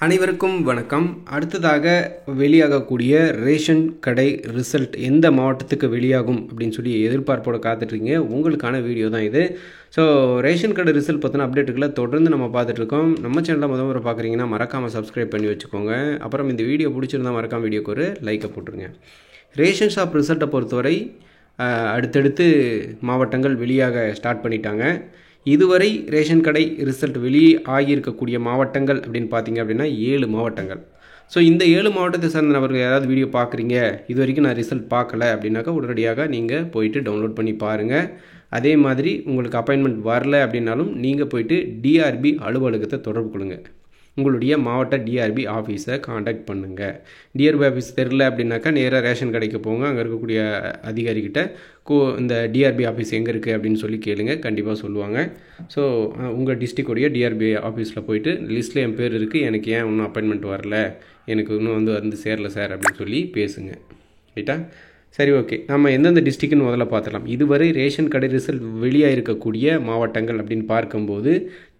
அனைவருக்கும் வணக்கம். அடுத்ததாக வெளியாகக்கூடிய ரேஷன் கடை ரிசல்ட் எந்த மாவட்டத்துக்கு வெளியாகும் அப்படின்னு சொல்லி எதிர்பார்ப்போடு காத்துட்ருக்கீங்க. உங்களுக்கான வீடியோ தான் இது. ஸோ ரேஷன் கடை ரிசல்ட் பற்றின அப்டேட்டுகளை தொடர்ந்து நம்ம பார்த்துட்ருக்கோம். நம்ம சேனலில் முதல்ல பார்க்குறீங்கன்னா மறக்காமல் சப்ஸ்கிரைப் பண்ணி வச்சுக்கோங்க. அப்புறம் இந்த வீடியோ பிடிச்சிருந்தால் மறக்காமல் வீடியோக்கு ஒரு லைக்கை போட்டுருங்க. ரேஷன் ஷாப் ரிசல்ட்டை பொறுத்தவரை அடுத்தடுத்து மாவட்டங்கள் வெளியாக ஸ்டார்ட் பண்ணிட்டாங்க. இதுவரை ரேஷன் கடை ரிசல்ட் வெளியே ஆகியிருக்கக்கூடிய மாவட்டங்கள் அப்படின்னு பார்த்தீங்க அப்படின்னா 7 மாவட்டங்கள். ஸோ இந்த 7 மாவட்டத்தை சேர்ந்த நபர்கள் யாராவது வீடியோ பார்க்குறீங்க, இது வரைக்கும் நான் ரிசல்ட் பார்க்கல அப்படின்னாக்கா உடனடியாக நீங்கள் போயிட்டு டவுன்லோட் பண்ணி பாருங்கள். அதே மாதிரி உங்களுக்கு அப்பாயின்மெண்ட் வரல அப்படின்னாலும் நீங்கள் போயிட்டு டிஆர்பி அலுவலகத்தை தொடர்பு கொள்ளுங்கள். உங்களுடைய மாவட்ட டிஆர்பி ஆஃபீஸை காண்டாக்ட் பண்ணுங்கள். டிஆர்பி ஆஃபீஸ் தெரில அப்படின்னாக்கா நேராக ரேஷன் கடைக்கு போங்க. அங்கே இருக்கக்கூடிய அதிகாரிகிட்ட இந்த டிஆர்பி ஆஃபீஸ் எங்கே இருக்குது அப்படின்னு சொல்லி கேளுங்க, கண்டிப்பாக சொல்லுவாங்க. ஸோ உங்கள் டிஸ்ட்ரிக்டோடைய டிஆர்பி ஆஃபீஸில் போயிட்டு லிஸ்ட்டில் என் பேர் இருக்குது, எனக்கு ஏன் இன்னும் அப்பாயின்மெண்ட் வரல, எனக்கு இன்னும் வந்து சேரல சார் அப்படின்னு சொல்லி பேசுங்க. ரைட்டா? சரி, ஓகே. நம்ம எந்தெந்த டிஸ்ட்ரிக்ட்னு முதல்ல பார்த்துலாம். இதுவரை ரேஷன் கடை ரிசல்ட் வெளியாக இருக்கக்கூடிய மாவட்டங்கள் அப்படின்னு பார்க்கும்போது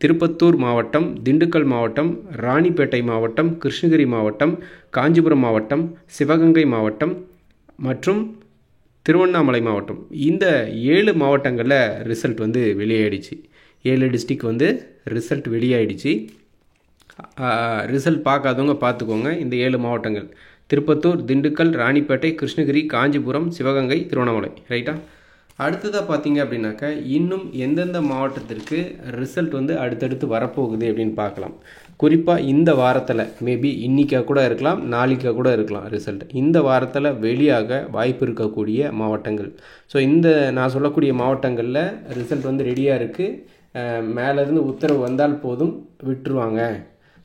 திருப்பத்தூர் மாவட்டம், திண்டுக்கல் மாவட்டம், ராணிப்பேட்டை மாவட்டம், கிருஷ்ணகிரி மாவட்டம், காஞ்சிபுரம் மாவட்டம், சிவகங்கை மாவட்டம் மற்றும் திருவண்ணாமலை மாவட்டம். இந்த 7 மாவட்டங்களில் ரிசல்ட் வந்து வெளியாயிடுச்சு. 7 டிஸ்ட்ரிக்ட் வந்து ரிசல்ட் வெளியாயிடுச்சு. ரிசல்ட் பார்க்காதவங்க பார்த்துக்கோங்க. இந்த 7 மாவட்டங்கள் திருப்பத்தூர், திண்டுக்கல், ராணிப்பேட்டை, கிருஷ்ணகிரி, காஞ்சிபுரம், சிவகங்கை, திருவண்ணாமலை. ரைட்டா? அடுத்ததாக பார்த்தீங்க அப்படின்னாக்கா இன்னும் எந்தெந்த மாவட்டத்திற்கு ரிசல்ட் வந்து அடுத்தடுத்து வரப்போகுது அப்படின்னு பார்க்கலாம். குறிப்பாக இந்த வாரத்தில் மேபி இன்றைக்கா கூட இருக்கலாம், நாளைக்கா கூட இருக்கலாம் ரிசல்ட். இந்த வாரத்தில் வெளியாக வாய்ப்பு இருக்கக்கூடிய மாவட்டங்கள். ஸோ இந்த நான் சொல்லக்கூடிய மாவட்டங்களில் ரிசல்ட் வந்து ரெடியாக இருக்குது. மேலேருந்து உத்தரவு வந்தால் போதும், விட்டுருவாங்க.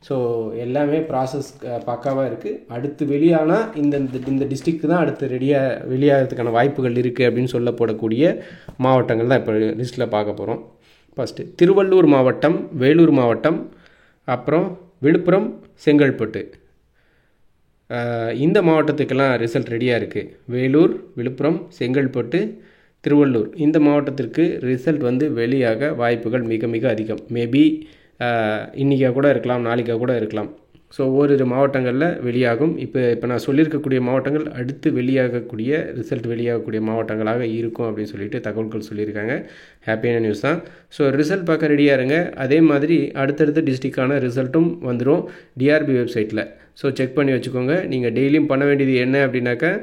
ஸோ எல்லாமே ப்ராசஸ் பக்காவாக இருக்குது. அடுத்து வெளியானால் இந்த டிஸ்ட்ரிக்ட் தான் அடுத்து வெளியாகிறதுக்கான வாய்ப்புகள் இருக்குது அப்படின்னு சொல்லப்படக்கூடிய மாவட்டங்கள் தான் இப்போ லிஸ்ட்டில் பார்க்க போகிறோம். ஃபஸ்ட்டு திருவள்ளூர் மாவட்டம், வேலூர் மாவட்டம், அப்புறம் விழுப்புரம், செங்கல்பட்டு. இந்த மாவட்டத்துக்கெல்லாம் ரிசல்ட் ரெடியாக இருக்குது. வேலூர், விழுப்புரம், செங்கல்பட்டு, திருவள்ளூர் இந்த மாவட்டத்திற்கு ரிசல்ட் வந்து வெளியாக வாய்ப்புகள் மிக மிக அதிகம். மேபி இன்றைக்கா கூட இருக்கலாம், நாளைக்கா கூட இருக்கலாம். ஸோ ஓரிரு மாவட்டங்களில் வெளியாகும். இப்போ நான் சொல்லியிருக்கக்கூடிய மாவட்டங்கள் அடுத்து வெளியாகக்கூடிய ரிசல்ட் வெளியாகக்கூடிய மாவட்டங்களாக இருக்கும் அப்படின்னு சொல்லிட்டு தகவல்கள் சொல்லியிருக்காங்க. ஹாப்பியான நியூஸ் தான். ஸோ ரிசல்ட் பார்க்க ரெடியாக இருங்க. அதே மாதிரி அடுத்தடுத்த டிஸ்ட்ரிக்டான ரிசல்ட்டும் வந்துடும் டிஆர்பி வெப்சைட்டில். ஸோ செக் பண்ணி வச்சுக்கோங்க. நீங்கள் டெய்லியும் பண்ண வேண்டியது என்ன அப்படின்னாக்கா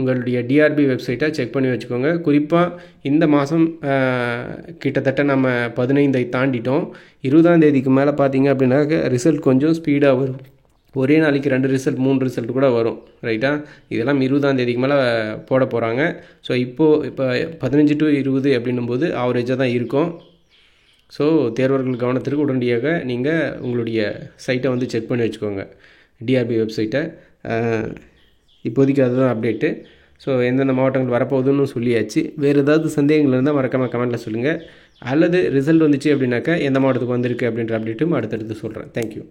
உங்களுடைய டிஆர்பி வெப்சைட்டை செக் பண்ணி வச்சுக்கோங்க. குறிப்பாக இந்த மாதம் கிட்டத்தட்ட நம்ம 15ஐ தாண்டிட்டோம். 20ஆம் தேதிக்கு மேலே பார்த்தீங்க அப்படின்னாக்க ரிசல்ட் கொஞ்சம் ஸ்பீடாக வரும். ஒரே நாளைக்கு 2 ரிசல்ட் 3 ரிசல்ட் கூட வரும். ரைட்டா? இதெல்லாம் 20ஆம் தேதிக்கு மேலே போட போகிறாங்க. ஸோ இப்போ 15 to 20 அப்படின்னும்போது ஆவரேஜாக தான் இருக்கும். ஸோ தேர்வர்கள் கவனத்திற்கு உடனடியாக நீங்கள் உங்களுடைய சைட்டை வந்து செக் பண்ணி வச்சுக்கோங்க, டிஆர்பி வெப்சைட்டை. இப்போதைக்கு அதுதான் அப்டேட்டு. ஸோ எந்தெந்த மாவட்டங்கள் வரப்போகுதுன்னு சொல்லியாச்சு. வேறு ஏதாவது சந்தேகங்கள் இருந்தால் மறக்காமல் கமெண்ட்டில் சொல்லுங்கள். அல்லது ரிசல்ட் வந்துச்சு அப்படின்னாக்கா எந்த மாவட்டத்துக்கு வந்திருக்கு அப்படின்ற அப்டேட்டும் அடுத்தடுத்து சொல்கிறேன். தேங்க்யூ.